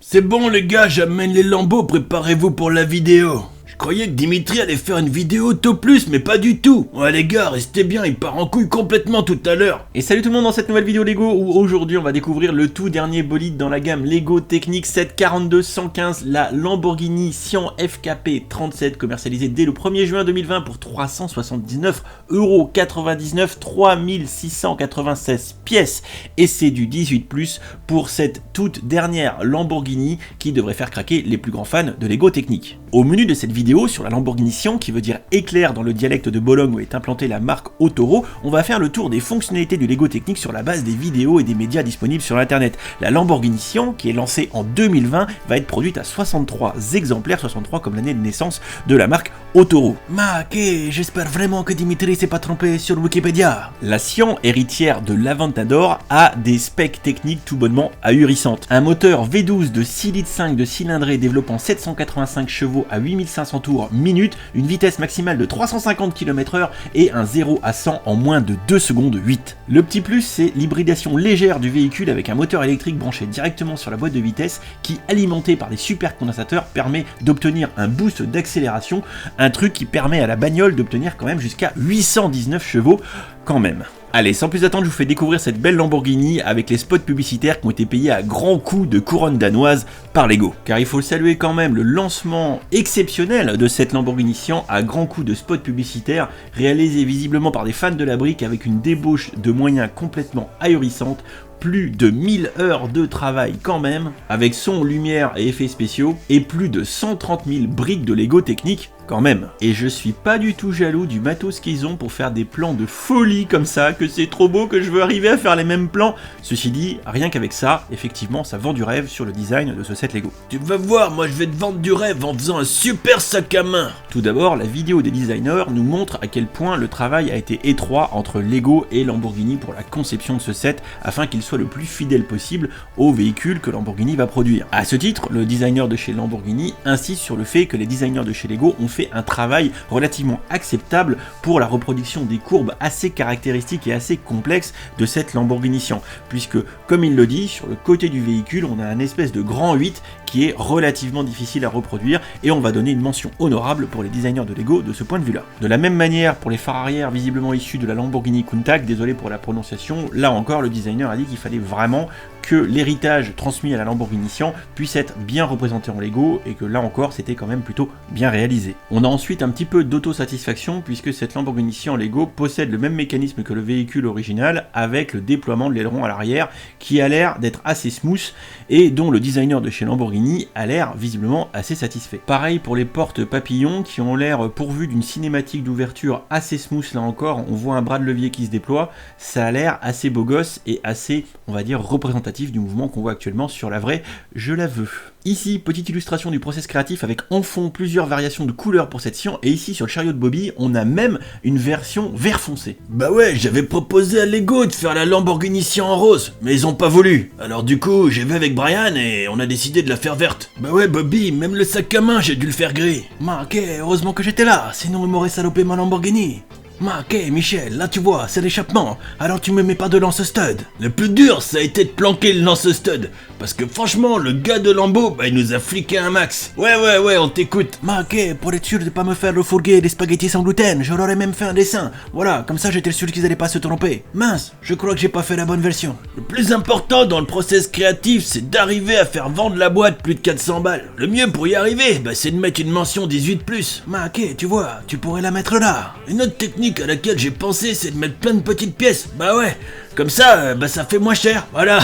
C'est bon les gars, j'amène les lambeaux, préparez-vous pour la vidéo. Je croyais que Dimitri allait faire une vidéo auto plus, mais pas du tout. Ouais les gars, restez bien, il part en couille complètement tout à l'heure. Et salut tout le monde dans cette nouvelle vidéo Lego où aujourd'hui on va découvrir le tout dernier bolide dans la gamme Lego Technic 742-115, la Lamborghini Sian FKP 37, commercialisée dès le 1er juin 2020 pour 379,99€, 3696 pièces. Et c'est du 18+, pour cette toute dernière Lamborghini qui devrait faire craquer les plus grands fans de Lego Technic. Au menu de cette vidéo sur la Lamborghini Sian, qui veut dire éclair dans le dialecte de Bologne où est implantée la marque Autoro, on va faire le tour des fonctionnalités du Lego Technic sur la base des vidéos et des médias disponibles sur internet. La Lamborghini Sian, qui est lancée en 2020, va être produite à 63 exemplaires, 63 comme l'année de naissance de la marque Autoro. Ok, j'espère vraiment que Dimitri s'est pas trompé sur Wikipédia. La Sian, héritière de l'Aventador, a des specs techniques tout bonnement ahurissantes. Un moteur V12 de 6,5 litres de cylindrée développant 785 chevaux à 8500 tours minute, une vitesse maximale de 350 km/h et un 0 à 100 en moins de 2 secondes 8. Le petit plus, c'est l'hybridation légère du véhicule avec un moteur électrique branché directement sur la boîte de vitesse qui, alimenté par des supercondensateurs, permet d'obtenir un boost d'accélération, un truc qui permet à la bagnole d'obtenir quand même jusqu'à 819 chevaux quand même. Allez, sans plus attendre, je vous fais découvrir cette belle Lamborghini avec les spots publicitaires qui ont été payés à grands coups de couronne danoise par Lego. Car il faut le saluer quand même, le lancement exceptionnel de cette Lamborghini Sian à grands coups de spots publicitaires réalisés visiblement par des fans de la brique avec une débauche de moyens complètement ahurissante. Plus de 1000 heures de travail quand même, avec son, lumière et effets spéciaux, et plus de 130 000 briques de Lego Technic quand même. Et je suis pas du tout jaloux du matos qu'ils ont pour faire des plans de folie comme ça, que c'est trop beau que je veux arriver à faire les mêmes plans. Ceci dit, rien qu'avec ça, effectivement, ça vend du rêve sur le design de ce set Lego. Tu vas voir, moi je vais te vendre du rêve en faisant un super sac à main. Tout d'abord, la vidéo des designers nous montre à quel point le travail a été étroit entre Lego et Lamborghini pour la conception de ce set, afin qu'il soit le plus fidèle possible au véhicule que Lamborghini va produire. À ce titre, le designer de chez Lamborghini insiste sur le fait que les designers de chez Lego ont fait un travail relativement acceptable pour la reproduction des courbes assez caractéristiques et assez complexes de cette Lamborghini Sian, puisque, comme il le dit, sur le côté du véhicule, on a un espèce de grand 8 qui est relativement difficile à reproduire, et on va donner une mention honorable pour les designers de Lego de ce point de vue-là. De la même manière, pour les phares arrière visiblement issus de la Lamborghini Countach, désolé pour la prononciation, là encore le designer a dit qu'il fallait vraiment que l'héritage transmis à la Lamborghini Sian puisse être bien représenté en Lego, et que là encore c'était quand même plutôt bien réalisé. On a ensuite un petit peu d'autosatisfaction puisque cette Lamborghini Sian Lego possède le même mécanisme que le véhicule original, avec le déploiement de l'aileron à l'arrière qui a l'air d'être assez smooth et dont le designer de chez Lamborghini a l'air visiblement assez satisfait. Pareil pour les portes papillons qui ont l'air pourvues d'une cinématique d'ouverture assez smooth. Là encore, on voit un bras de levier qui se déploie, ça a l'air assez beau gosse et assez, on va dire, représentatif du mouvement qu'on voit actuellement sur la vraie, je la veux. Ici, petite illustration du process créatif avec en fond plusieurs variations de couleurs pour cette Sian, et ici sur le chariot de Bobby, on a même une version vert foncé. Bah ouais, j'avais proposé à Lego de faire la Lamborghini Sian en rose, mais ils ont pas voulu. Alors du coup, j'ai vu avec Brian et on a décidé de la faire verte. Bah ouais Bobby, même le sac à main, j'ai dû le faire gris. Ok, heureusement que j'étais là, sinon il m'aurait salopé ma Lamborghini. Ok Michel, là tu vois, c'est l'échappement, alors tu me mets pas de lance-stud. Le plus dur, ça a été de planquer le lance-stud, parce que franchement, le gars de Lambo, bah il nous a fliqué un max. Ouais, on t'écoute. Ok, pour être sûr de pas me faire le fourguer des spaghettis sans gluten, je leur ai même fait un dessin. Voilà, comme ça j'étais sûr qu'ils allaient pas se tromper. Mince, je crois que j'ai pas fait la bonne version. Le plus important dans le process créatif, c'est d'arriver à faire vendre la boîte plus de 400 balles. Le mieux pour y arriver, bah c'est de mettre une mention 18+. Ok, tu vois, tu pourrais la mettre là. Une autre technique à laquelle j'ai pensé, c'est de mettre plein de petites pièces. Bah ouais, comme ça, bah ça fait moins cher, voilà.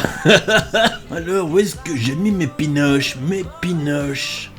Alors, où est-ce que j'ai mis mes pinoches?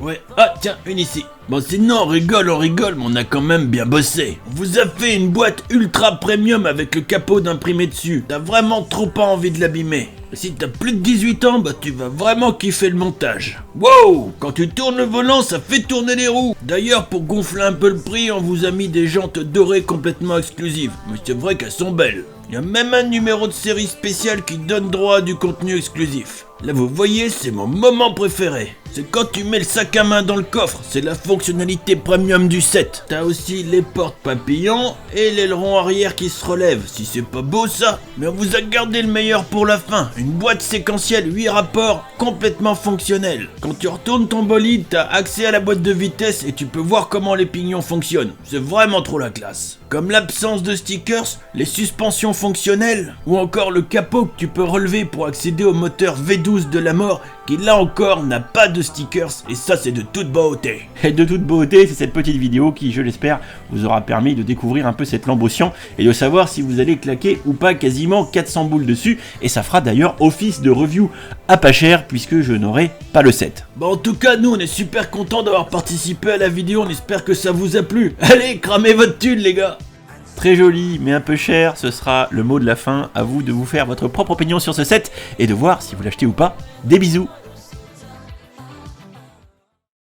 Ouais, ah tiens, une ici. Bon, sinon on rigole, mais on a quand même bien bossé. On vous a fait une boîte ultra premium avec le capot d'imprimé dessus. T'as vraiment trop pas envie de l'abîmer. Si t'as plus de 18 ans, bah tu vas vraiment kiffer le montage. Wow! Quand tu tournes le volant, ça fait tourner les roues. D'ailleurs, pour gonfler un peu le prix, on vous a mis des jantes dorées complètement exclusives. Mais c'est vrai qu'elles sont belles. Il y a même un numéro de série spécial qui donne droit à du contenu exclusif. Là vous voyez, c'est mon moment préféré. c'est quand tu mets le sac à main dans le coffre, c'est la fonctionnalité premium du set. T'as aussi les portes papillons et l'aileron arrière qui se relève, si c'est pas beau ça. Mais on vous a gardé le meilleur pour la fin, une boîte séquentielle 8 rapports complètement fonctionnelle. Quand tu retournes ton bolide, t'as accès à la boîte de vitesse et tu peux voir comment les pignons fonctionnent, c'est vraiment trop la classe. Comme l'absence de stickers, les suspensions fonctionnelles, ou encore le capot que tu peux relever pour accéder au moteur V12 de la mort, qui là encore n'a pas de stickers, et ça c'est de toute beauté. Et de toute beauté, c'est cette petite vidéo qui, je l'espère, vous aura permis de découvrir un peu cette Lambo-Sian et de savoir si vous allez claquer ou pas quasiment 400 boules dessus, et ça fera d'ailleurs office de review à pas cher puisque je n'aurai pas le set. Bon, en tout cas, nous on est super contents d'avoir participé à la vidéo, on espère que ça vous a plu. Allez, cramez votre thune les gars. Très joli mais un peu cher, ce sera le mot de la fin, à vous de vous faire votre propre opinion sur ce set et de voir si vous l'achetez ou pas. Des bisous.